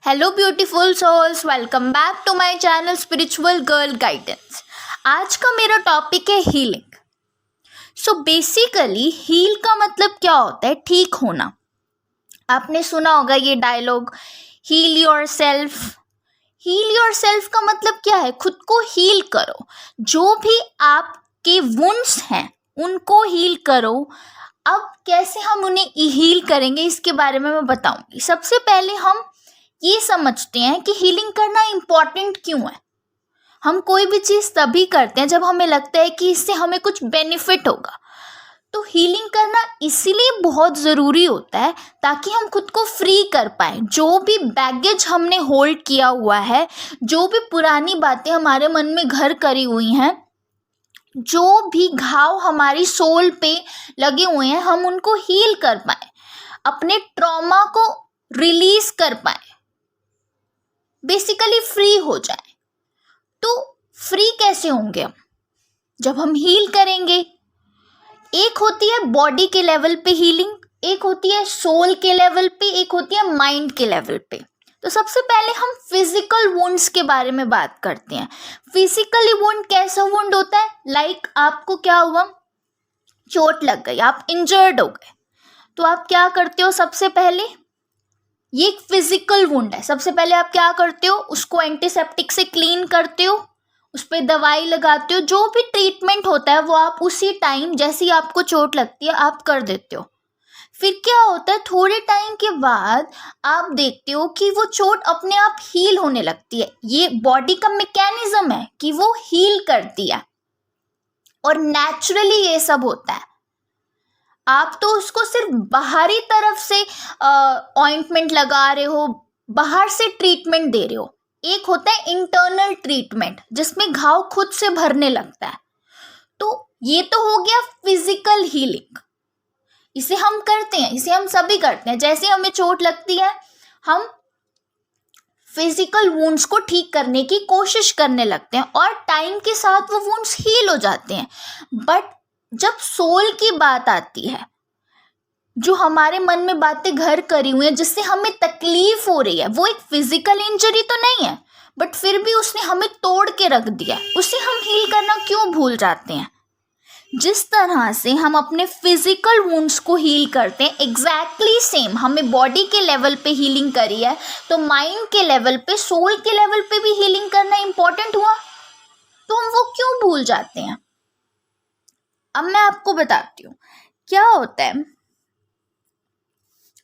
Hello beautiful souls, welcome back to my channel spiritual girl guidance. आज का मेरा topic है हीलिंग। सो बेसिकली हील का मतलब क्या होता है? ठीक होना। आपने सुना होगा ये dialogue, heal your self. Heal your self का मतलब क्या है? खुद को हील करो। जो भी आपके वुंड्स हैं उनको हील करो। अब कैसे हम उन्हें हील करेंगे इसके बारे में मैं बताऊंगी। सबसे पहले हम ये समझते हैं कि हीलिंग करना इम्पॉर्टेंट क्यों है। हम कोई भी चीज़ तभी करते हैं जब हमें लगता है कि इससे हमें कुछ बेनिफिट होगा। तो हीलिंग करना इसीलिए बहुत ज़रूरी होता है ताकि हम खुद को फ्री कर पाएँ। जो भी बैगेज हमने होल्ड किया हुआ है, जो भी पुरानी बातें हमारे मन में घर करी हुई हैं, जो भी घाव हमारी सोल पे लगे हुए हैं, हम उनको हील कर पाएँ, अपने ट्रॉमा को रिलीज कर पाएँ, बेसिकली फ्री हो जाए। तो फ्री कैसे होंगे हम? जब हम हील करेंगे। एक होती है बॉडी के लेवल पे हीलिंग, एक होती है सोल के लेवल पे, एक होती है माइंड के लेवल पे। तो सबसे पहले हम फिजिकल वुंड्स के बारे में बात करते हैं। फिजिकली वुंड कैसा वुंड होता है? लाइक आपको क्या हुआ, चोट लग गई, आप इंजर्ड हो गए, तो आप क्या करते हो? सबसे पहले ये एक फिजिकल वुंड है। सबसे पहले आप क्या करते हो? उसको एंटीसेप्टिक से क्लीन करते हो, उस पर दवाई लगाते हो। जो भी ट्रीटमेंट होता है वो आप उसी टाइम, जैसे ही आपको चोट लगती है, आप कर देते हो। फिर क्या होता है, थोड़े टाइम के बाद आप देखते हो कि वो चोट अपने आप हील होने लगती है। ये बॉडी का मैकेनिज्म है कि वो हील करती है और नेचुरली ये सब होता है। आप तो उसको सिर्फ बाहरी तरफ से ऑइंटमेंट लगा रहे हो, बाहर से ट्रीटमेंट दे रहे हो। एक होता है इंटरनल ट्रीटमेंट जिसमें घाव खुद से भरने लगता है। तो ये तो हो गया फिजिकल हीलिंग। इसे हम करते हैं, इसे हम सभी करते हैं। जैसे हमें चोट लगती है, हम फिजिकल वुंड्स को ठीक करने की कोशिश करने लगते हैं और टाइम के साथ वो वुंड्स हील हो जाते हैं। बट जब सोल की बात आती है, जो हमारे मन में बातें घर करी हुई हैं, जिससे हमें तकलीफ हो रही है, वो एक फिजिकल इंजरी तो नहीं है, बट फिर भी उसने हमें तोड़ के रख दिया, उसे हम हील करना क्यों भूल जाते हैं? जिस तरह से हम अपने फिजिकल वुंड्स को हील करते हैं, एग्जैक्टली सेम हमें बॉडी के लेवल पे हीलिंग करी है, तो माइंड के लेवल पे, सोल के लेवल पे भी हीलिंग करना इंपॉर्टेंट हुआ। तो हम वो क्यों भूल जाते हैं? अब मैं आपको बताती हूँ क्या होता है।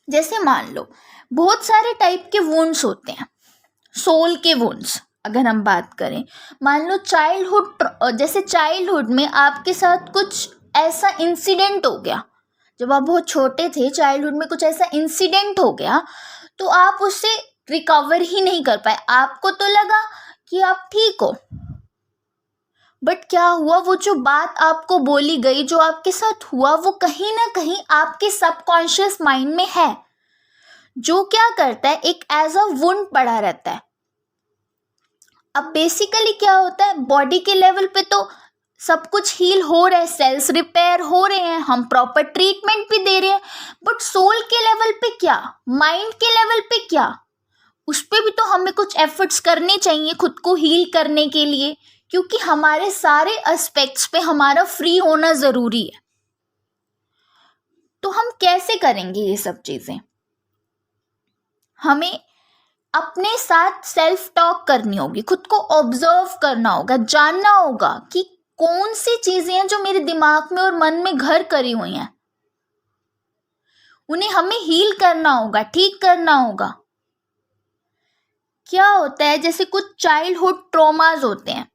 जैसे मान लो बहुत सारे टाइप के वुंड्स होते हैं। सोल के वुंड्स अगर हम बात करें, मान लो जैसे चाइल्डहुड में आपके साथ कुछ ऐसा इंसिडेंट हो गया, जब आप बहुत छोटे थे, चाइल्डहुड में कुछ ऐसा इंसिडेंट हो गया, तो आप उससे रिकवर ही नहीं कर पाए। आपको तो लगा कि आप ठीक हो, बट क्या हुआ, वो जो बात आपको बोली गई, जो आपके साथ हुआ, वो कहीं ना कहीं आपके सबकॉन्शियस माइंड में है, जो क्या करता है, एक एज अ वुंड पड़ा रहता है। अब बेसिकली क्या होता है, बॉडी के लेवल पे तो सब कुछ हील हो रहा है, सेल्स रिपेयर हो रहे हैं, हम प्रॉपर ट्रीटमेंट भी दे रहे हैं, बट सोल के लेवल पे क्या, माइंड के लेवल पे क्या, उस पर भी तो हमें कुछ एफर्ट्स करने चाहिए खुद को हील करने के लिए, क्योंकि हमारे सारे एस्पेक्ट्स पे हमारा फ्री होना ज़रूरी है। तो हम कैसे करेंगे ये सब चीज़ें? हमें अपने साथ सेल्फ टॉक करनी होगी, खुद को ऑब्जर्व करना होगा, जानना होगा कि कौन सी चीज़ें हैं जो मेरे दिमाग में और मन में घर करी हुई हैं, उन्हें हमें हील करना होगा, ठीक करना होगा। क्या होता है, जैसे कुछ चाइल्डहुड ट्रॉमाज होते हैं।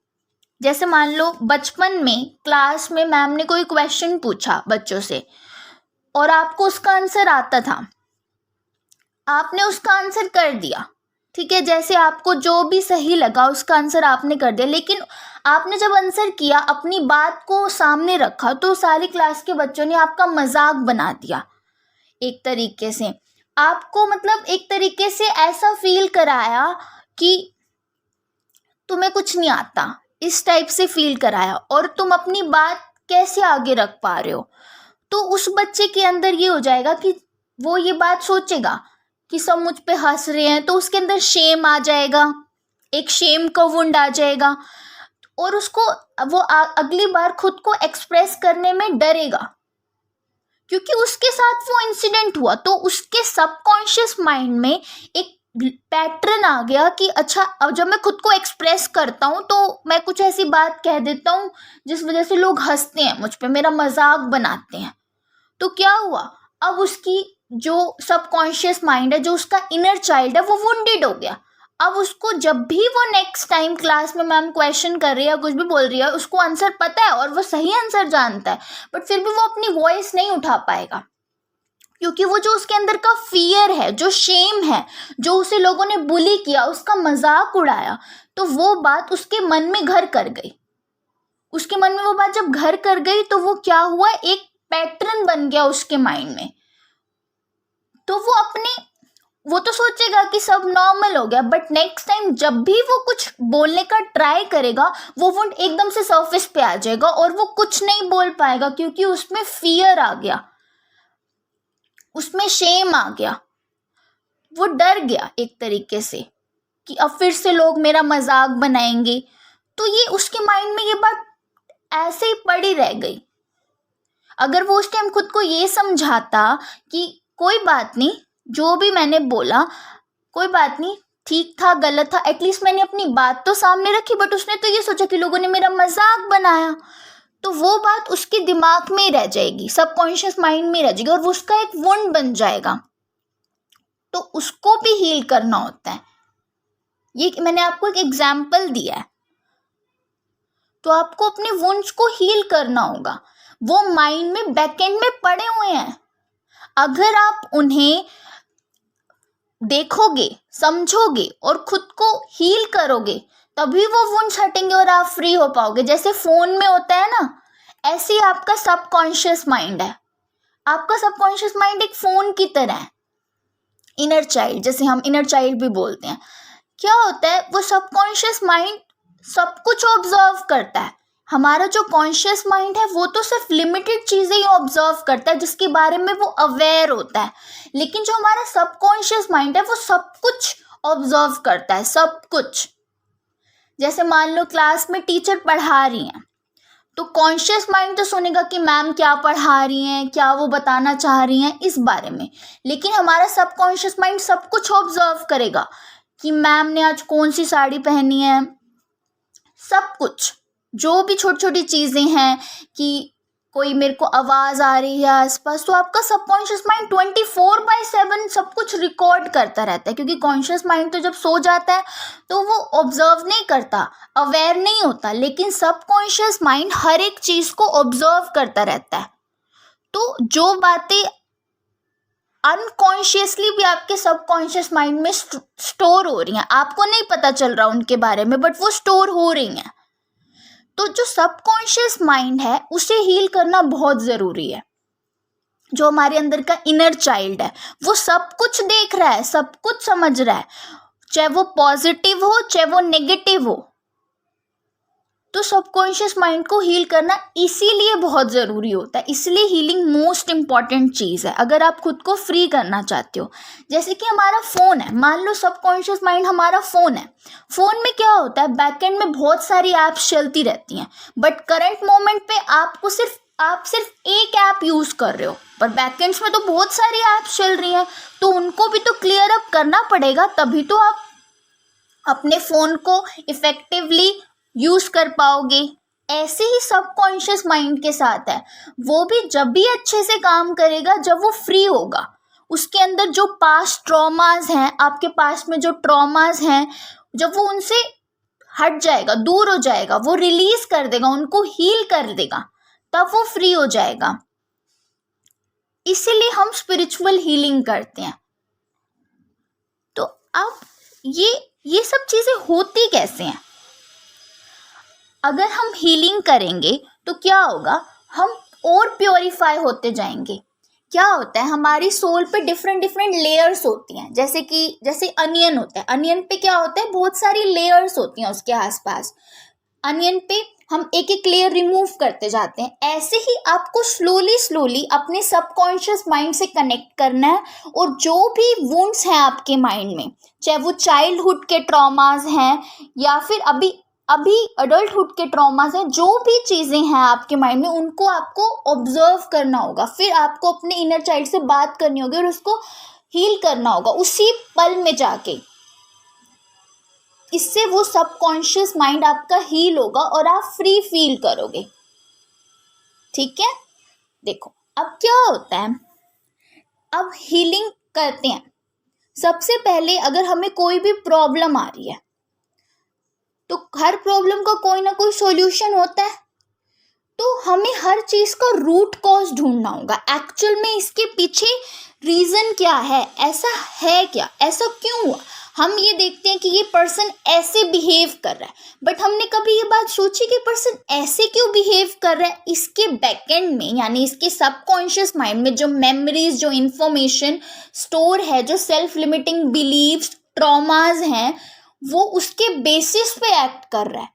जैसे मान लो बचपन में क्लास में मैम ने कोई क्वेश्चन पूछा बच्चों से और आपको उसका आंसर आता था, आपने उसका आंसर कर दिया, ठीक है, जैसे आपको जो भी सही लगा उसका आंसर आपने कर दिया। लेकिन आपने जब आंसर किया, अपनी बात को सामने रखा, तो सारी क्लास के बच्चों ने आपका मजाक बना दिया। एक तरीके से आपको, मतलब एक तरीके से ऐसा फील कराया कि तुम्हें कुछ नहीं आता, इस टाइप से फील कराया, और तुम अपनी बात कैसे आगे रख पा रहे हो। तो उस बच्चे के अंदर ये हो जाएगा कि वो ये बात सोचेगा कि सब मुझ पे हंस रहे हैं, तो उसके अंदर शेम आ जाएगा, एक शेम का वुंड आ जाएगा, और उसको वो अगली बार खुद को एक्सप्रेस करने में डरेगा, क्योंकि उसके साथ वो इंसिडेंट हुआ। तो उसके सबकॉन्शियस माइंड में एक पैटर्न आ गया कि अच्छा, अब जब मैं खुद को एक्सप्रेस करता हूँ तो मैं कुछ ऐसी बात कह देता हूँ जिस वजह से लोग हंसते हैं मुझ पे, मेरा मजाक बनाते हैं। तो क्या हुआ, अब उसकी जो सबकॉन्शियस माइंड है, जो उसका इनर चाइल्ड है, वो वुंडेड हो गया। अब उसको जब भी वो नेक्स्ट टाइम क्लास में मैम क्वेश्चन कर रही है, कुछ भी बोल रही है, उसको आंसर पता है और वो सही आंसर जानता है, बट फिर भी वो अपनी वॉइस नहीं उठा पाएगा, क्योंकि वो जो उसके अंदर का फियर है, जो शेम है, जो उसे लोगों ने बुली किया, उसका मजाक उड़ाया, तो वो बात उसके मन में घर कर गई। उसके मन में वो बात जब घर कर गई तो वो क्या हुआ, एक पैटर्न बन गया उसके माइंड में। तो वो तो सोचेगा कि सब नॉर्मल हो गया, बट नेक्स्ट टाइम जब भी वो कुछ बोलने का ट्राई करेगा, वो वुंड एकदम से सरफेस पे आ जाएगा और वो कुछ नहीं बोल पाएगा, क्योंकि उसमें फियर आ गया, उसमें शेम आ गया, वो डर गया एक तरीके से कि अब फिर से लोग मेरा मजाक बनाएंगे। तो ये उसके माइंड में ये बात ऐसे ही पड़ी रह गई। अगर वो उस टाइम खुद को ये समझाता कि कोई बात नहीं, जो भी मैंने बोला कोई बात नहीं, ठीक था गलत था, एटलीस्ट मैंने अपनी बात तो सामने रखी, बट उसने तो ये सोचा कि लोगों ने मेरा मजाक बनाया, तो वो बात उसके दिमाग में ही रह जाएगी, सबकॉन्शियस माइंड में रह जाएगी, और वो उसका एक वुंड बन जाएगा। तो उसको भी हील करना होता है। ये मैंने आपको एक एग्जाम्पल दिया है। तो आपको अपने वुंड्स को हील करना होगा। वो माइंड में बैकएंड में पड़े हुए हैं, अगर आप उन्हें देखोगे, समझोगे और खुद को हील करोगे, तभी वो वुंड्स हटेंगे और आप फ्री हो पाओगे। जैसे फोन में होता है ना, ऐसे ही आपका सबकॉन्शियस माइंड है। आपका सबकॉन्शियस माइंड एक फोन की तरह है, इनर चाइल्ड, जैसे हम इनर चाइल्ड भी बोलते हैं। क्या होता है, वो सबकॉन्शियस माइंड सब कुछ ऑब्जर्व करता है। हमारा जो कॉन्शियस माइंड है वो तो सिर्फ लिमिटेड चीजें ही ऑब्जर्व करता है, जिसके बारे में वो अवेयर होता है, लेकिन जो हमारा सबकॉन्शियस माइंड है वो सब कुछ ऑब्जर्व करता है, सब कुछ। जैसे मान लो क्लास में टीचर पढ़ा रही हैं, तो कॉन्शियस माइंड तो सुनेगा कि मैम क्या पढ़ा रही हैं, क्या वो बताना चाह रही हैं इस बारे में, लेकिन हमारा सबकॉन्शियस माइंड सब कुछ ऑब्जर्व करेगा कि मैम ने आज कौन सी साड़ी पहनी है, सब कुछ, जो भी छोटी छोटी चीजें हैं, कि कोई मेरे को आवाज आ रही है आसपास, तो आपका सबकॉन्शियस माइंड 24/7 सब कुछ रिकॉर्ड करता रहता है, क्योंकि कॉन्शियस माइंड तो जब सो जाता है तो वो ऑब्जर्व नहीं करता, अवेयर नहीं होता, लेकिन सबकॉन्शियस माइंड हर एक चीज को ऑब्जर्व करता रहता है। तो जो बातें अनकॉन्शियसली भी आपके सबकॉन्शियस माइंड में स्टोर हो रही हैं, आपको नहीं पता चल रहा उनके बारे में, बट वो स्टोर हो रही हैं। तो जो सबकॉन्शियस माइंड है उसे हील करना बहुत ज़रूरी है। जो हमारे अंदर का इनर चाइल्ड है वो सब कुछ देख रहा है, सब कुछ समझ रहा है, चाहे वो पॉजिटिव हो चाहे वो नेगेटिव हो। तो सबकॉन्शियस माइंड को हील करना इसीलिए बहुत ज़रूरी होता है, इसलिए हीलिंग मोस्ट इम्पॉर्टेंट चीज़ है अगर आप खुद को फ्री करना चाहते हो। जैसे कि हमारा फ़ोन है, मान लो सबकॉन्शियस माइंड हमारा फ़ोन है, फ़ोन में क्या होता है, बैकएंड में बहुत सारी ऐप्स चलती रहती हैं, बट करंट मोमेंट पे आप सिर्फ एक ऐप यूज़ कर रहे हो, पर बैकएंड्स में तो बहुत सारी ऐप्स चल रही हैं, तो उनको भी तो क्लियर अप करना पड़ेगा, तभी तो आप अपने फ़ोन को इफ़ेक्टिवली यूज कर पाओगे। ऐसे ही सबकॉन्शियस माइंड के साथ है, वो भी जब भी अच्छे से काम करेगा जब वो फ्री होगा। उसके अंदर जो पास्ट ट्रॉमास हैं, आपके पास में जो ट्रॉमास हैं, जब वो उनसे हट जाएगा, दूर हो जाएगा, वो रिलीज कर देगा, उनको हील कर देगा, तब वो फ्री हो जाएगा। इसीलिए हम स्पिरिचुअल हीलिंग करते हैं। तो अब ये सब चीजें होती कैसे हैं? अगर हम हीलिंग करेंगे तो क्या होगा, हम और प्योरीफाई होते जाएंगे। क्या होता है, हमारी सोल पे डिफरेंट लेयर्स होती हैं, जैसे अनियन होता है, अनियन पे क्या होता है, बहुत सारी लेयर्स होती हैं उसके आसपास। अनियन पे हम एक एक लेयर रिमूव करते जाते हैं। ऐसे ही आपको स्लोली अपने सबकॉन्शियस माइंड से कनेक्ट करना है, और जो भी वुंड्स हैं आपके माइंड में, चाहे वो चाइल्डहुड के ट्रॉमास हैं या फिर अभी अडल्टहुड के ट्रॉमास हैं, जो भी चीज़ें हैं आपके माइंड में, उनको आपको ऑब्जर्व करना होगा। फिर आपको अपने इनर चाइल्ड से बात करनी होगी और उसको हील करना होगा उसी पल में जाके। इससे वो सबकॉन्शियस माइंड आपका हील होगा और आप फ्री फील करोगे। ठीक है, देखो अब क्या होता है, अब हीलिंग करते हैं। सबसे पहले अगर हमें कोई भी प्रॉब्लम आ रही है तो हर प्रॉब्लम का कोई ना कोई सॉल्यूशन होता है, तो हमें हर चीज़ का रूट कॉज ढूंढना होगा। एक्चुअल में इसके पीछे रीज़न क्या है, ऐसा है क्या, ऐसा क्यों हुआ। हम ये देखते हैं कि ये पर्सन ऐसे बिहेव कर रहा है, बट हमने कभी ये बात सोची कि पर्सन ऐसे क्यों बिहेव कर रहा है। इसके बैकएंड में यानी इसके सबकॉन्शियस माइंड में जो मेमोरीज, जो इंफॉर्मेशन स्टोर है, जो सेल्फ लिमिटिंग बिलीव्स, ट्रॉमाज हैं, वो उसके बेसिस पे एक्ट कर रहा है।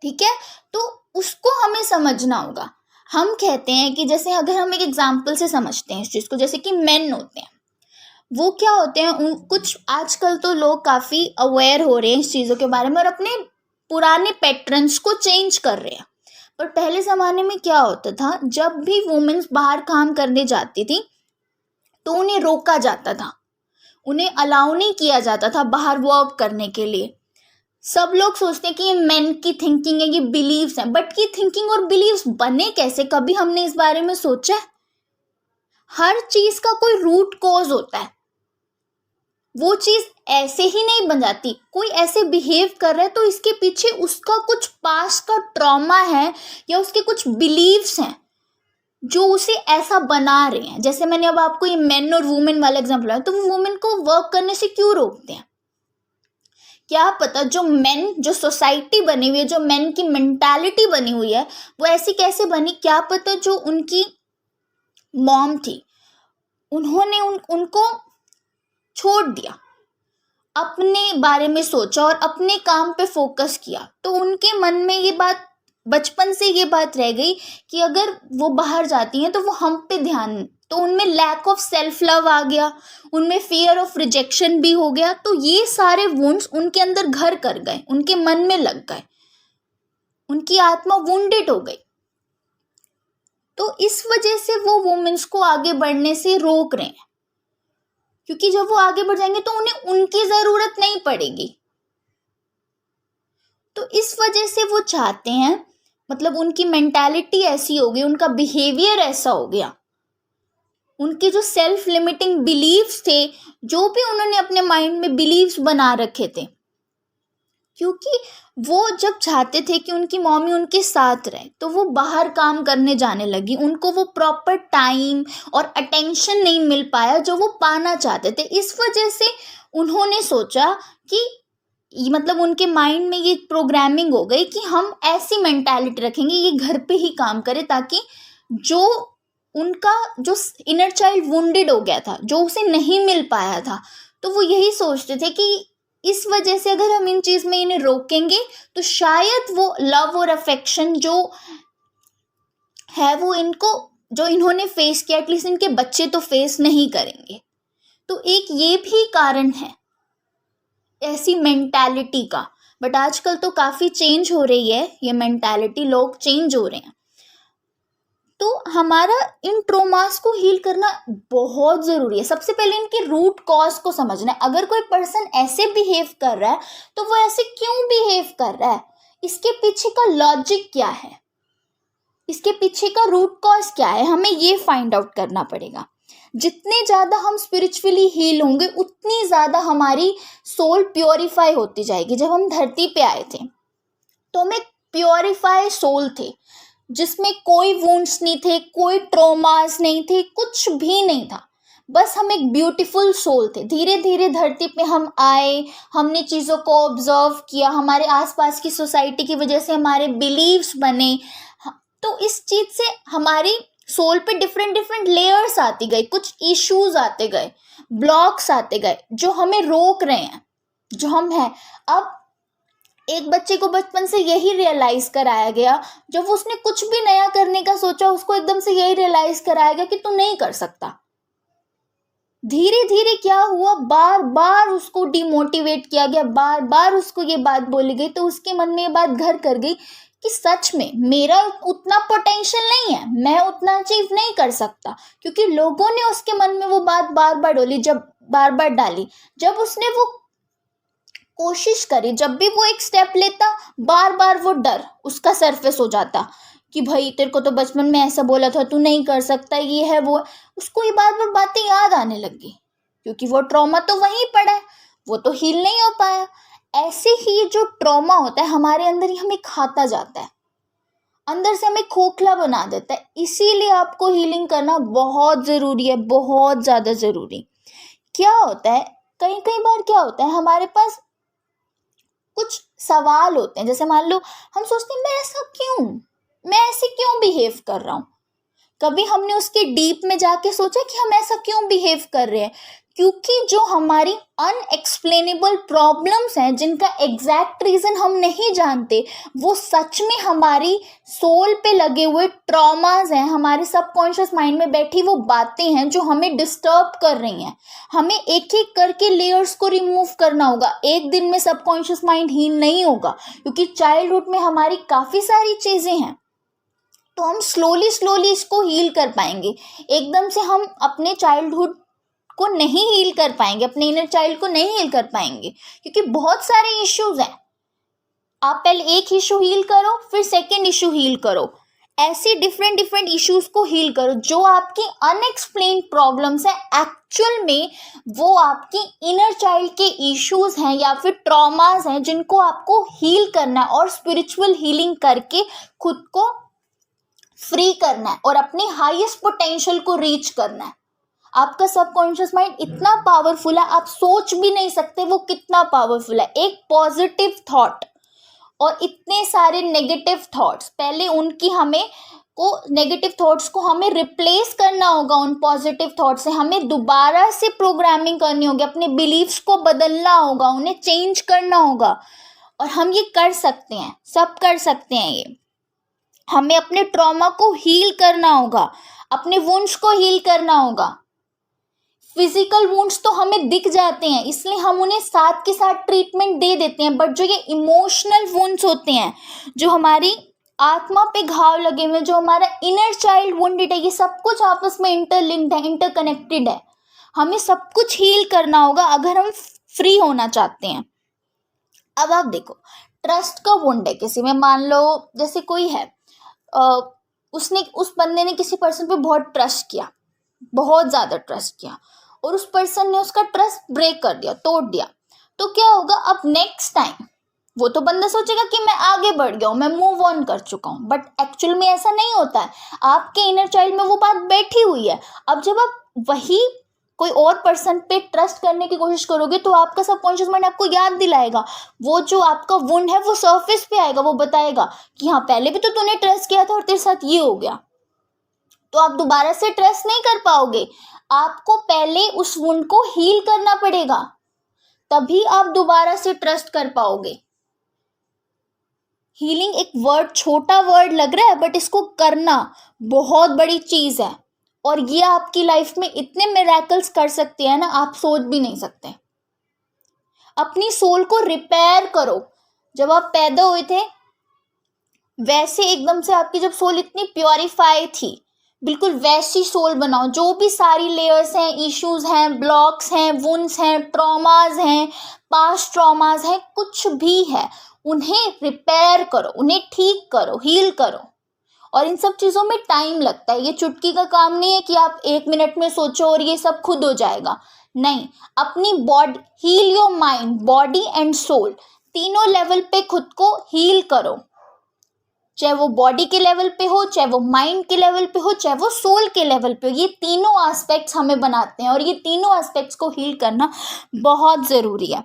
ठीक है, तो उसको हमें समझना होगा। हम कहते हैं कि जैसे अगर हम एक एग्जाम्पल से समझते हैं इस चीज़ को, जैसे कि मेन होते हैं, वो क्या होते हैं, कुछ आजकल तो लोग काफ़ी अवेयर हो रहे हैं इस चीज़ों के बारे में और अपने पुराने पैटर्न्स को चेंज कर रहे हैं। पर पहले ज़माने में क्या होता था, जब भी वुमेन्स बाहर काम करने जाती थी तो उन्हें रोका जाता था, उन्हें अलाउ नहीं किया जाता था बाहर वर्क करने के लिए। सब लोग सोचते हैं कि ये मेन की थिंकिंग है, ये बिलीव्स हैं, बट ये थिंकिंग और बिलीव्स बने कैसे, कभी हमने इस बारे में सोचा है। हर चीज का कोई रूट कॉज होता है, वो चीज ऐसे ही नहीं बन जाती। कोई ऐसे बिहेव कर रहा है तो इसके पीछे उसका कुछ पास्ट का ट्रॉमा है या उसके कुछ बिलीव्स हैं जो उसे ऐसा बना रहे हैं। जैसे मैंने अब आपको ये मेन और वुमेन वाला एग्जांपल दिया, तो वो वुमेन को वर्क करने से क्यों रोकते हैं। क्या पता जो मेन, जो सोसाइटी बनी हुई है, जो मेन की मेंटालिटी बनी हुई है, वो ऐसी कैसे बनी। क्या पता जो उनकी मॉम थी, उन्होंने उनको छोड़ दिया, अपने बारे में सोचा और अपने काम पे फोकस किया, तो उनके मन में ये बात, बचपन से ये बात रह गई कि अगर वो बाहर जाती हैं तो वो हम पे ध्यान, तो उनमें लैक ऑफ सेल्फ लव आ गया, उनमें फियर ऑफ रिजेक्शन भी हो गया। तो ये सारे वुंड्स उनके अंदर घर कर गए, उनके मन में लग गए, उनकी आत्मा वुंडेड हो गई। तो इस वजह से वो वुमेन्स को आगे बढ़ने से रोक रहे हैं, क्योंकि जब वो आगे बढ़ जाएंगे तो उन्हें उनकी जरूरत नहीं पड़ेगी। तो इस वजह से वो चाहते हैं, मतलब उनकी मेंटालिटी ऐसी हो गई, उनका बिहेवियर ऐसा हो गया, उनके जो सेल्फ लिमिटिंग बिलीव्स थे, जो भी उन्होंने अपने माइंड में बिलीव्स बना रखे थे, क्योंकि वो जब चाहते थे कि उनकी मम्मी उनके साथ रहे तो वो बाहर काम करने जाने लगी, उनको वो प्रॉपर टाइम और अटेंशन नहीं मिल पाया जो वो पाना चाहते थे। इस वजह से उन्होंने सोचा कि मतलब उनके माइंड में ये प्रोग्रामिंग हो गई कि हम ऐसी मेंटालिटी रखेंगे, ये घर पे ही काम करे, ताकि जो उनका जो इनर चाइल्ड वुंडेड हो गया था, जो उसे नहीं मिल पाया था, तो वो यही सोचते थे कि इस वजह से अगर हम इन चीज़ में इन्हें रोकेंगे तो शायद वो लव और अफेक्शन जो है वो इनको, जो इन्होंने फेस किया, एटलीस्ट इनके बच्चे तो फेस नहीं करेंगे। तो एक ये भी कारण है ऐसी मेंटालिटी का। बट आजकल तो काफ़ी चेंज हो रही है ये मेंटालिटी, लोग चेंज हो रहे हैं। तो हमारा इन ट्रोमास को हील करना बहुत ज़रूरी है। सबसे पहले इनके रूट कॉज को समझना है। अगर कोई पर्सन ऐसे बिहेव कर रहा है तो वो ऐसे क्यों बिहेव कर रहा है, इसके पीछे का लॉजिक क्या है, इसके पीछे का रूट कॉज क्या है, हमें ये फाइंड आउट करना पड़ेगा। जितने ज़्यादा हम स्पिरिचुअली हील होंगे उतनी ज़्यादा हमारी सोल प्योरीफाई होती जाएगी। जब हम धरती पे आए थे तो हम एक प्योरीफाई सोल थे, जिसमें कोई वुंड्स नहीं थे, कोई ट्रॉमास नहीं थे, कुछ भी नहीं था, बस हम एक ब्यूटीफुल सोल थे। धीरे धीरे धरती पे हम आए, हमने चीज़ों को ऑब्जर्व किया, हमारे आसपास की सोसाइटी की वजह से हमारे बिलीव्स बने, तो इस चीज़ से हमारी सोल पे डिफरेंट डिफरेंट लेयर्स आती गई, कुछ इश्यूज आते गए, ब्लॉक्स आते गए जो हमें रोक रहे हैं जो हम हैं। अब एक बच्चे को बचपन से यही रियलाइज कराया गया, जब उसने कुछ भी नया करने का सोचा उसको एकदम से यही रियलाइज कराया गया कि तू नहीं कर सकता। धीरे धीरे क्या हुआ, बार बार उसको डिमोटिवेट किया गया, बार बार उसको ये बात बोली गई, तो उसके मन में ये बात घर कर गई कि सच में मेरा उतना पोटेंशियल नहीं है, मैं उतना अचीव नहीं कर सकता, क्योंकि लोगों ने उसके मन में वो बात बार बार डाली। जब उसने वो कोशिश करी, जब भी वो एक स्टेप लेता, बार बार वो डर उसका सरफेस हो जाता कि भाई तेरे को तो बचपन में ऐसा बोला था, तू नहीं कर सकता, ये है वो है। उसको ये बार बार बातें याद आने लगी, क्योंकि वो ट्रॉमा तो वहीं पड़ा है, वो तो हील नहीं हो पाया। ऐसे ही जो ट्रॉमा होता है हमारे अंदर ही हमें खाता जाता है, अंदर से हमें खोखला बना देता है। इसीलिए आपको हीलिंग करना बहुत ज़रूरी है, बहुत ज़्यादा ज़रूरी। क्या होता है, कई कई बार क्या होता है, हमारे पास कुछ सवाल होते हैं, जैसे मान लो हम सोचते हैं मैं ऐसे क्यों बिहेव कर रहा हूँ। कभी हमने उसके डीप में जाके सोचा कि हम ऐसा क्यों बिहेव कर रहे हैं, क्योंकि जो हमारी अनएक्सप्लेनेबल प्रॉब्लम्स हैं, जिनका एग्जैक्ट रीज़न हम नहीं जानते, वो सच में हमारी सोल पे लगे हुए ट्रॉमाज हैं, हमारे सबकॉन्शियस माइंड में बैठी वो बातें हैं जो हमें डिस्टर्ब कर रही हैं। हमें एक एक करके लेयर्स को रिमूव करना होगा, एक दिन में सबकॉन्शियस माइंड हील नहीं होगा, क्योंकि चाइल्डहुड में हमारी काफ़ी सारी चीज़ें हैं। तो हम स्लोली इसको हील कर पाएंगे। एकदम से हम अपने चाइल्डहुड को नहीं हील कर पाएंगे, अपने इनर चाइल्ड को नहीं हील कर पाएंगे, क्योंकि बहुत सारे इश्यूज हैं। आप पहले एक इशू हील करो, फिर सेकेंड इशू हील करो, ऐसे डिफरेंट इश्यूज को हील करो। जो आपकी अनएक्सप्लेन्ड प्रॉब्लम्स हैं, एक्चुअल में वो आपकी इनर चाइल्ड के इश्यूज हैं या फिर ट्रॉमास हैं, जिनको आपको हील करना है और स्पिरिचुअल हीलिंग करके खुद को फ्री करना है और अपने हाईएस्ट पोटेंशियल को रीच करना है। आपका सबकॉन्शियस माइंड इतना पावरफुल है, आप सोच भी नहीं सकते वो कितना पावरफुल है। एक पॉजिटिव थॉट और इतने सारे नेगेटिव थॉट्स, पहले नेगेटिव थॉट्स को हमें रिप्लेस करना होगा उन पॉजिटिव थॉट से। हमें दोबारा से प्रोग्रामिंग करनी होगी, अपने बिलीव्स को बदलना होगा, उन्हें चेंज करना होगा। और हम ये कर सकते हैं, सब कर सकते हैं ये। हमें अपने ट्रॉमा को हील करना होगा, अपने वुंड्स को हील करना होगा। फिजिकल वुंड्स तो हमें दिख जाते हैं, इसलिए हम उन्हें साथ के साथ ट्रीटमेंट दे देते हैं, बट जो ये इमोशनल वुंड्स होते हैं, जो हमारी आत्मा पे घाव लगे हुए, जो हमारा इनर चाइल्ड वुंडेड है, ये सब कुछ आपस में इंटरलिंक्ड है, इंटरकनेक्टेड है। हमें सब कुछ हील करना होगा अगर हम फ्री होना चाहते हैं। अब आप देखो, ट्रस्ट का वुंड है किसी में, मान लो जैसे कोई है, उस बंदे ने किसी पर्सन पे बहुत ट्रस्ट किया, बहुत ज़्यादा ट्रस्ट किया, और उस पर्सन ने उसका ट्रस्ट ब्रेक कर दिया, तोड़ दिया। तो क्या होगा, अब नेक्स्ट टाइम वो तो बंदा सोचेगा कि मैं आगे बढ़ गया हूँ, मैं मूव ऑन कर चुका हूँ, बट एक्चुअल में ऐसा नहीं होता है। आपके इनर चाइल्ड में वो बात बैठी हुई है। अब जब आप वही कोई और पर्सन पे ट्रस्ट करने की कोशिश करोगे, तो आपका सबकॉन्शियस माइंड आपको याद दिलाएगा, वो जो आपका वुंड है वो सरफेस पे आएगा, वो बताएगा कि हाँ पहले भी तो तूने ट्रस्ट किया था और तेरे साथ ये हो गया। तो आप दोबारा से ट्रस्ट नहीं कर पाओगे, आपको पहले उस वुंड को हील करना पड़ेगा, तभी आप दोबारा से ट्रस्ट कर पाओगे। हीलिंग एक वर्ड, छोटा वर्ड लग रहा है, बट इसको करना बहुत बड़ी चीज है, और ये आपकी लाइफ में इतने मिरेकल्स कर सकते हैं ना, आप सोच भी नहीं सकते। अपनी सोल को रिपेयर करो। जब आप पैदा हुए थे वैसे एकदम से आपकी जब सोल इतनी प्योरीफाई थी, बिल्कुल वैसी सोल बनाओ। जो भी सारी लेयर्स हैं, इश्यूज हैं, ब्लॉक्स हैं, वुंड्स हैं, ट्रॉमाज हैं, पास्ट ट्रॉमाज हैं, कुछ भी है, उन्हें रिपेयर करो, उन्हें ठीक करो, हील करो। और इन सब चीज़ों में टाइम लगता है, ये चुटकी का काम नहीं है कि आप 1 मिनट में सोचो और ये सब खुद हो जाएगा। नहीं, अपनी body, heal your mind, body and soul, तीनों लेवल पे खुद को हील करो। चाहे वो बॉडी के लेवल पे हो, चाहे वो माइंड के लेवल पे हो, चाहे वो सोल के लेवल पे हो, ये तीनों एस्पेक्ट्स हमें बनाते हैं, और ये तीनों एस्पेक्ट्स को हील करना बहुत ज़रूरी है।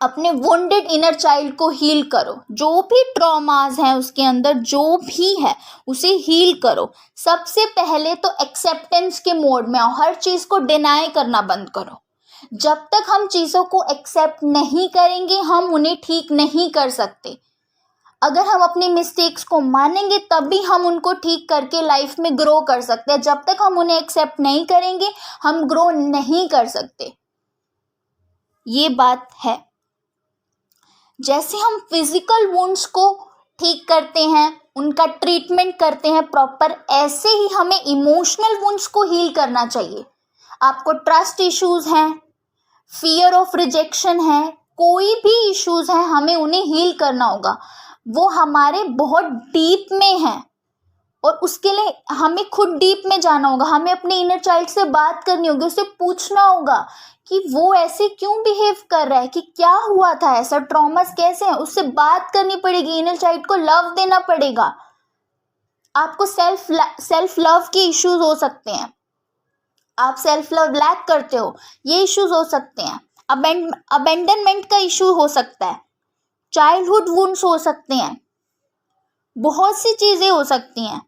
अपने वुंडेड इनर चाइल्ड को हील करो, जो भी ट्रॉमास हैं उसके अंदर जो भी है उसे हील करो। सबसे पहले तो एक्सेप्टेंस के मोड में आओ, हर चीज़ को डिनाई करना बंद करो। जब तक हम चीज़ों को एक्सेप्ट नहीं करेंगे हम उन्हें ठीक नहीं कर सकते। अगर हम अपनी मिस्टेक्स को मानेंगे तभी हम उनको ठीक करके लाइफ में ग्रो कर सकते हैं। जब तक हम उन्हें एक्सेप्ट नहीं करेंगे हम ग्रो नहीं कर सकते। ये बात है। जैसे हम फिजिकल वुंड्स को ठीक करते हैं, उनका ट्रीटमेंट करते हैं प्रॉपर, ऐसे ही हमें इमोशनल वुंड्स को हील करना चाहिए। आपको ट्रस्ट इश्यूज हैं, फियर ऑफ रिजेक्शन है, कोई भी इश्यूज हैं, हमें उन्हें हील करना होगा। वो हमारे बहुत डीप में है और उसके लिए हमें खुद डीप में जाना होगा। हमें अपने इनर चाइल्ड से बात करनी होगी, उससे पूछना होगा कि वो ऐसे क्यों बिहेव कर रहा है, कि क्या हुआ था, ऐसा ट्रॉमास कैसे है, उससे बात करनी पड़ेगी। इनर चाइल्ड को लव देना पड़ेगा। आपको सेल्फ लव के इश्यूज हो सकते हैं, आप सेल्फ लव लैक करते हो, ये इश्यूज हो सकते हैं। अबेंडनमेंट का इशू हो सकता है, चाइल्डहुड वुंड्स हो सकते हैं, बहुत सी चीजें हो सकती हैं।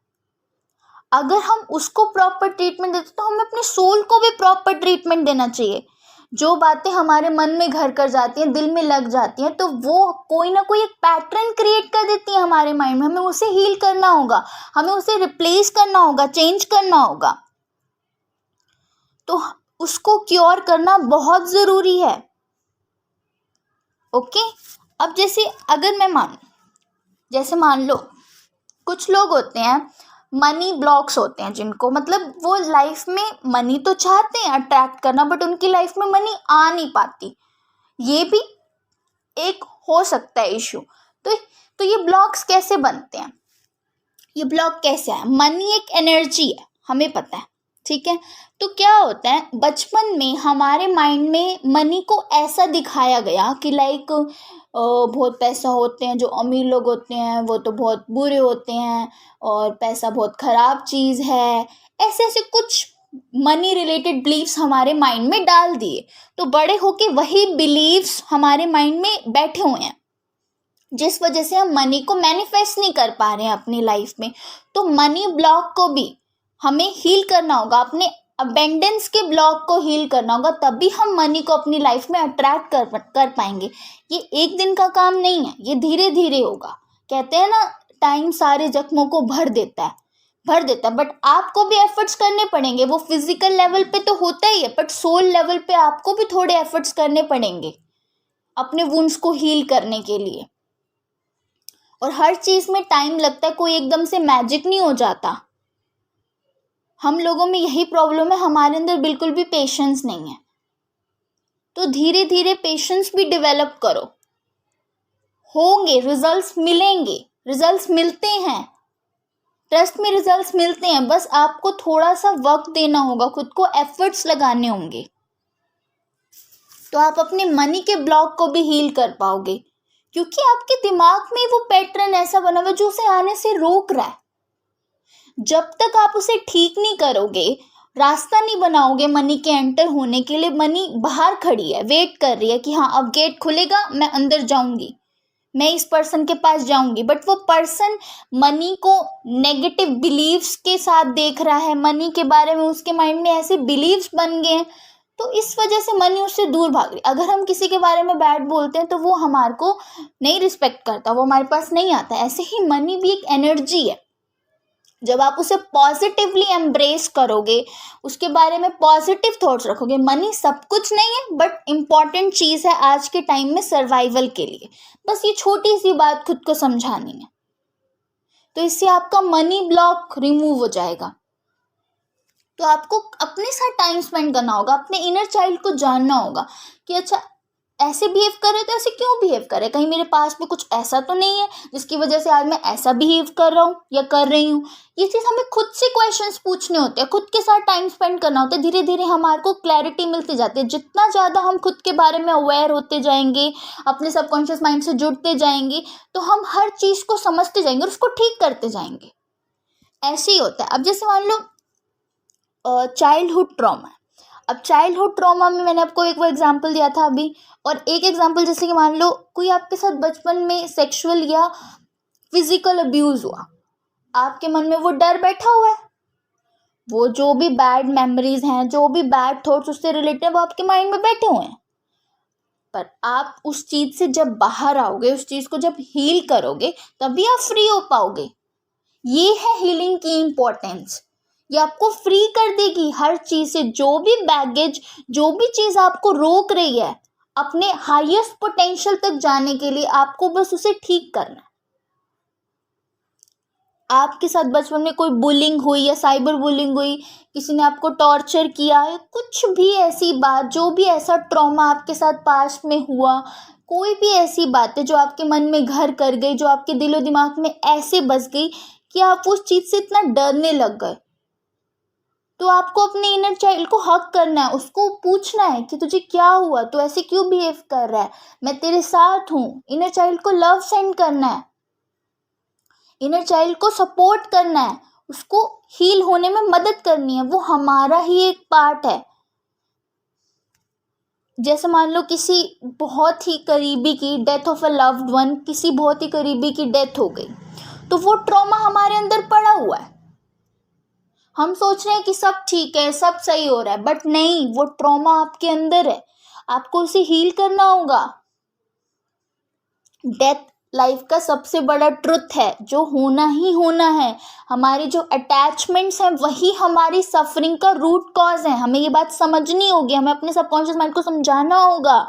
अगर हम उसको प्रॉपर ट्रीटमेंट देते तो हमें अपने सोल को भी प्रॉपर ट्रीटमेंट देना चाहिए। जो बातें हमारे मन में घर कर जाती हैं, दिल में लग जाती हैं, तो वो कोई ना कोई एक पैटर्न क्रिएट कर देती है हमारे माइंड में। हमें उसे हील करना होगा, हमें उसे रिप्लेस करना होगा, चेंज करना होगा। तो उसको क्योर करना बहुत ज़रूरी है। ओके। अब जैसे अगर मैं मान लो कुछ लोग होते हैं, मनी ब्लॉक्स होते हैं जिनको, मतलब वो लाइफ में मनी तो चाहते हैं अट्रैक्ट करना, बट उनकी लाइफ में मनी आ नहीं पाती। ये भी एक हो सकता है इशू। तो ये ब्लॉक्स कैसे बनते हैं, ये ब्लॉक कैसे है? मनी एक एनर्जी है, हमें पता है, ठीक है। तो क्या होता है, बचपन में हमारे माइंड में मनी को ऐसा दिखाया गया कि लाइक बहुत पैसा होते हैं, जो अमीर लोग होते हैं वो तो बहुत बुरे होते हैं और पैसा बहुत ख़राब चीज़ है। ऐसे ऐसे कुछ मनी रिलेटेड बिलीव्स हमारे माइंड में डाल दिए। तो बड़े होके वही बिलीव्स हमारे माइंड में बैठे हुए हैं, जिस वजह से हम मनी को मैनिफेस्ट नहीं कर पा रहे हैं अपनी लाइफ में। तो मनी ब्लॉक को भी हमें हील करना होगा, अपने अबेंडेंस के ब्लॉक को हील करना होगा, तभी हम मनी को अपनी लाइफ में अट्रैक्ट कर पाएंगे। ये एक दिन का काम नहीं है, ये धीरे धीरे होगा। कहते हैं ना, टाइम सारे जख्मों को भर देता है। बट आपको भी एफर्ट्स करने पड़ेंगे। वो फिजिकल लेवल पे तो होता ही है, बट सोल लेवल पे आपको भी थोड़े एफर्ट्स करने पड़ेंगे अपने वुंड्स को हील करने के लिए। और हर चीज़ में टाइम लगता है, कोई एकदम से मैजिक नहीं हो जाता। हम लोगों में यही प्रॉब्लम है, हमारे अंदर बिल्कुल भी पेशेंस नहीं है। तो धीरे धीरे पेशेंस भी डेवलप करो, होंगे रिजल्ट्स, मिलेंगे, रिजल्ट्स मिलते हैं, ट्रस्ट में रिजल्ट्स मिलते हैं। बस आपको थोड़ा सा वक्त देना होगा, खुद को एफर्ट्स लगाने होंगे, तो आप अपने मनी के ब्लॉक को भी हील कर पाओगे। क्योंकि आपके दिमाग में वो पैटर्न ऐसा बना हुआ जो उसे आने से रोक रहा है। जब तक आप उसे ठीक नहीं करोगे, रास्ता नहीं बनाओगे मनी के एंटर होने के लिए, मनी बाहर खड़ी है, वेट कर रही है कि हाँ अब गेट खुलेगा, मैं अंदर जाऊंगी, मैं इस पर्सन के पास जाऊंगी। बट वो पर्सन मनी को नेगेटिव बिलीव्स के साथ देख रहा है, मनी के बारे में उसके माइंड में ऐसे बिलीव्स बन गए हैं, तो इस वजह से मनी उससे दूर भाग रही। अगर हम किसी के बारे में बैड बोलते हैं तो वो हमारे को नहीं रिस्पेक्ट करता, वो हमारे पास नहीं आता। ऐसे ही मनी भी एक एनर्जी है। जब आप उसे पॉजिटिवली एम्ब्रेस करोगे, उसके बारे में पॉजिटिव थॉट्स रखोगे, मनी सब कुछ नहीं है बट इम्पॉर्टेंट चीज़ है आज के टाइम में सर्वाइवल के लिए। बस ये छोटी सी बात खुद को समझानी है, तो इससे आपका मनी ब्लॉक रिमूव हो जाएगा। तो आपको अपने साथ टाइम स्पेंड करना होगा, अपने इनर चाइल्ड को जानना होगा कि अच्छा ऐसे बिहेव कर रहे तो ऐसे क्यों बिहेव कर रहे, कहीं मेरे पास में कुछ ऐसा तो नहीं है जिसकी वजह से आज मैं ऐसा बिहेव कर रहा हूँ या कर रही हूँ। ये चीज़ हमें खुद से क्वेश्चंस पूछने होते हैं, खुद के साथ टाइम स्पेंड करना होता है। धीरे धीरे हमारे को क्लैरिटी मिलती जाती है। जितना ज़्यादा हम खुद के बारे में अवेयर होते जाएंगे, अपने सबकॉन्शियस माइंड से जुड़ते जाएंगे, तो हम हर चीज़ को समझते जाएंगे और उसको ठीक करते जाएंगे। ऐसे ही होता है। अब जैसे मान लो चाइल्डहुड ट्रॉमा। अब चाइल्डहुड ट्रॉमा में मैंने आपको एक वो एग्जांपल दिया था अभी, और एक एग्जांपल जैसे कि मान लो कोई आपके साथ बचपन में सेक्सुअल या फिजिकल अब्यूज़ हुआ, आपके मन में वो डर बैठा हुआ है, वो जो भी बैड मेमोरीज हैं, जो भी बैड थॉट्स उससे रिलेटेड वो आपके माइंड में बैठे हुए हैं। पर आप उस चीज से जब बाहर आओगे, उस चीज को जब हील करोगे, तभी आप फ्री हो पाओगे। ये है हीलिंग की इम्पोर्टेंस। ये आपको फ्री कर देगी हर चीज से। जो भी बैगेज, जो भी चीज आपको रोक रही है अपने हाईएस्ट पोटेंशियल तक जाने के लिए, आपको बस उसे ठीक करना है। आपके साथ बचपन में कोई बुलिंग हुई या साइबर बुलिंग हुई, किसी ने आपको टॉर्चर किया है, कुछ भी ऐसी बात, जो भी ऐसा ट्रॉमा आपके साथ पास्ट में हुआ, कोई भी ऐसी बात है जो आपके मन में घर कर गई, जो आपके दिलो दिमाग में ऐसे बस गई कि आप उस चीज से इतना डरने लग गए, तो आपको अपने इनर चाइल्ड को हक करना है। उसको पूछना है कि तुझे क्या हुआ, तू ऐसे क्यों बिहेव कर रहा है, मैं तेरे साथ हूँ। इनर चाइल्ड को लव सेंड करना है, इनर चाइल्ड को सपोर्ट करना है, उसको हील होने में मदद करनी है। वो हमारा ही एक पार्ट है। जैसे मान लो किसी बहुत ही करीबी की death of a loved one, किसी बहुत ही करीबी की डेथ हो गई, तो वो ट्रॉमा हमारे अंदर पड़ा हुआ है। हम सोच रहे हैं कि सब ठीक है, सब सही हो रहा है, बट नहीं, वो ट्रॉमा आपके अंदर है। आपको उसे हील करना होगा। डेथ लाइफ का सबसे बड़ा ट्रुथ है, जो होना ही होना है। हमारी जो अटैचमेंट्स हैं वही हमारी सफरिंग का रूट कॉज है। हमें ये बात समझनी होगी, हमें अपने सबकॉन्शियस माइंड को समझाना होगा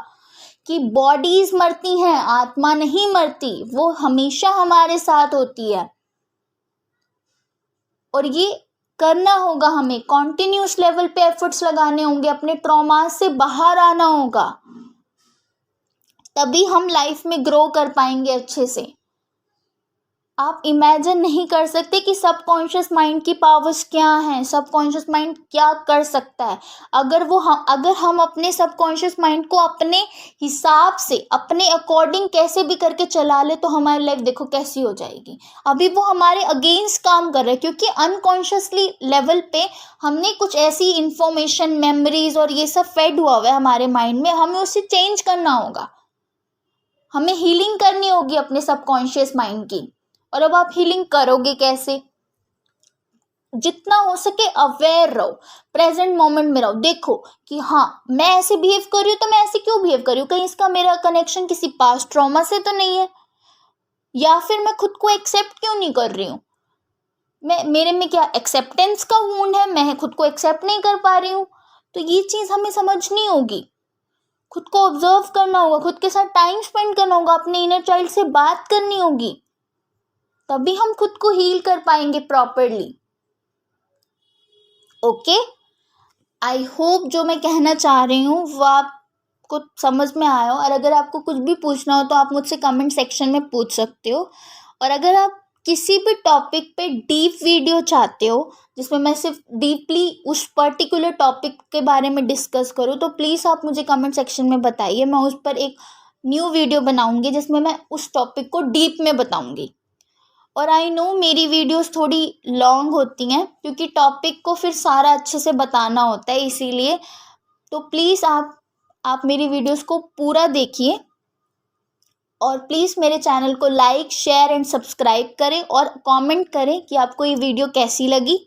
कि बॉडीज मरती हैं, आत्मा नहीं मरती। वो हमेशा हमारे साथ होती है, और ये करना होगा हमें। कॉन्टिन्यूस लेवल पे एफर्ट्स लगाने होंगे, अपने ट्रॉमा से बाहर आना होगा, तभी हम लाइफ में ग्रो कर पाएंगे अच्छे से। आप इमेजिन नहीं कर सकते कि सबकॉन्शियस माइंड की पावर्स क्या हैं, सबकॉन्शियस माइंड क्या कर सकता है। अगर हम अपने सबकॉन्शियस माइंड को अपने हिसाब से, अपने अकॉर्डिंग कैसे भी करके चला ले, तो हमारी लाइफ देखो कैसी हो जाएगी। अभी वो हमारे अगेंस्ट काम कर रहा है, क्योंकि अनकॉन्शियसली लेवल पे हमने कुछ ऐसी इंफॉर्मेशन, मेमोरीज और ये सब फेड हुआ है हमारे माइंड में। हमें उसे चेंज करना होगा, हमें हीलिंग करनी होगी अपने सबकॉन्शियस माइंड की। और अब आप हीलिंग करोगे कैसे? जितना हो सके अवेयर रहो, प्रेजेंट मोमेंट में रहो। देखो कि हाँ, मैं ऐसे बिहेव कर रही हूँ, तो मैं ऐसे क्यों बिहेव कर रही हूँ? कहीं इसका मेरा कनेक्शन किसी पास्ट ट्रॉमा से तो नहीं है? या फिर मैं खुद को एक्सेप्ट क्यों नहीं कर रही हूँ? मेरे में क्या एक्सेप्टेंस का वूंड है? मैं खुद को एक्सेप्ट नहीं कर पा रही हूँ। तो ये चीज हमें समझनी होगी, खुद को ऑब्जर्व करना होगा, खुद के साथ टाइम स्पेंड करना होगा, अपने इनर चाइल्ड से बात करनी होगी, तभी हम खुद को हील कर पाएंगे प्रॉपरली। ओके, आई होप जो मैं कहना चाह रही हूँ वो आपको समझ में आया हो। और अगर आपको कुछ भी पूछना हो तो आप मुझसे कमेंट सेक्शन में पूछ सकते हो। और अगर आप किसी भी टॉपिक पे डीप वीडियो चाहते हो, जिसमें मैं सिर्फ डीपली उस पर्टिकुलर टॉपिक के बारे में डिस्कस करूँ, तो प्लीज़ आप मुझे कमेंट सेक्शन में बताइए। मैं उस पर एक न्यू वीडियो बनाऊंगी जिसमें मैं उस टॉपिक को डीप में बताऊंगी। और आई नो मेरी वीडियोस थोड़ी लॉन्ग होती हैं, क्योंकि टॉपिक को फिर सारा अच्छे से बताना होता है, इसीलिए। तो प्लीज़ आप मेरी वीडियोस को पूरा देखिए, और प्लीज़ मेरे चैनल को लाइक, शेयर एंड सब्सक्राइब करें, और कमेंट करें कि आपको ये वीडियो कैसी लगी।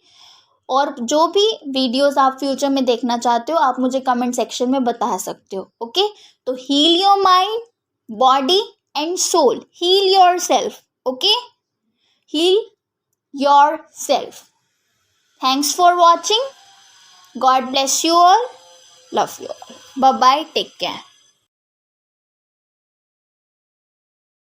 और जो भी वीडियोस आप फ्यूचर में देखना चाहते हो, आप मुझे कमेंट सेक्शन में बता सकते हो। ओके, तो heal your mind, body and soul, heal your self. Okay, heal yourself. Thanks for watching. God bless you all. Love you all. Bye bye. Take care.